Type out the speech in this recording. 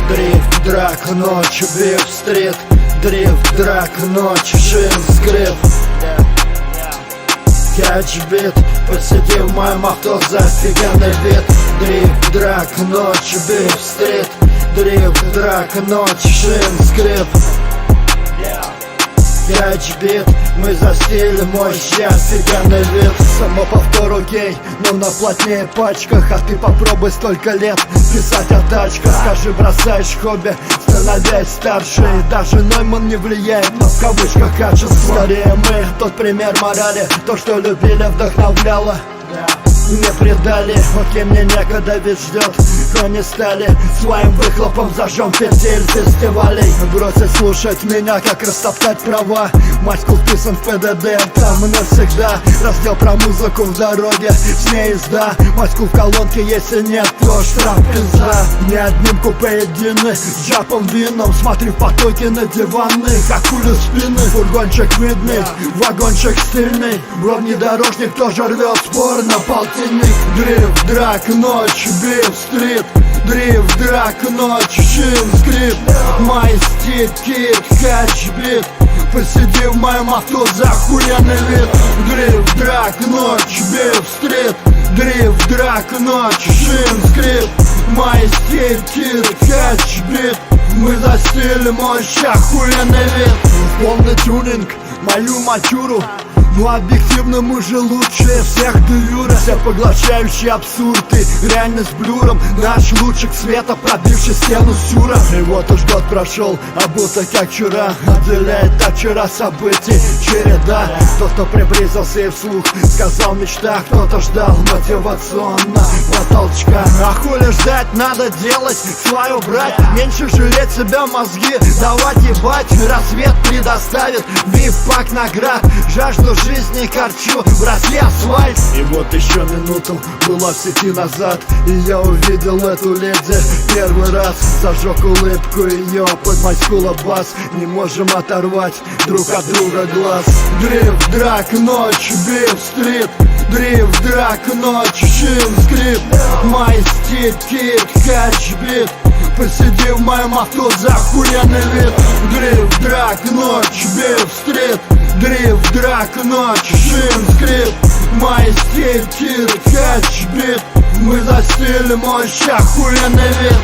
Дрифт, драк, ночь, биф-стрит. Дрифт, драк, ночь, шин, скрип. Кэч-бит, посиди в моем авто за офигенный вид. Дрифт, драк, ночь, биф-стрит. Дрифт, драк, ночь, шин, скрип. Кэч-бит, мы застили мощь, офигенный вид. Само повтору гей, но на плотнее пачках. А ты попробуй столько лет писать о тачках. Скажи, бросаешь хобби, становясь старше. И даже Нойман не влияет на в кавычках качество. Скорее мы тот пример морали. То, что любили, вдохновляло, не предали. Окей, мне некогда, ведь ждет кони стали. Своим выхлопом зажжем петель фестивалей. Бросить слушать меня, как растоптать права. Маську вписан в ПДД, там навсегда. Раздел про музыку в дороге, с ней езда. Маську в колонке, если нет, то штраф пизда. Не одним купе едины, с джапом вином. Смотри в потоки на диванный, как пули спины. Фургончик видный, вагончик стильный. Бронедорожник тоже рвет спор на полтинник. Дрифт, драк, ночь, биф-стрит. Дрифт, драк, ночь, шин, скрип. Май стик, кик, кэч-бит. Посиди в моем авто за охуенный вид. Дрифт, драк, ночь, биф-стрит. Дрифт, драк, ночь, шин, скрип. Май стик, кик, кэч-бит. Мы застили мощь, охуенный вид. Полный тюнинг, мою матюру. Ну объективно мы же лучшие всех дюра. Всепоглощающий абсурд и реальность блюром. Наш лучик света, пробивший стену сюра. И вот уж год прошел, а будто как вчера. Отделяет от вчера событий череда. Кто-то приблизился и вслух сказал мечта. Кто-то ждал мотивационно по толчка. А хули ждать, надо делать, свою брать. Меньше жалеть себя мозги, давать ебать. Рассвет предоставит вип-пак наград. Жажду жизни корчу, братья, асфальт. И вот еще минуту была в сети назад, и я увидел эту леди первый раз. Зажег улыбку ее под майскула бас. Не можем оторвать друг от друга глаз. Дрифт, драк, ночь, биф-стрит. Дрифт, драк, ночь, шин, скрип. Май стик, кик, кэч-бит. Посиди в моем авто за охуенный вид. Дрифт, драк, ночь, биф-стрит. Дрифт, драк, ночь, шин, скрип. Май стик, кик, кэч-бит. Мы застили мощь, охуенный вид.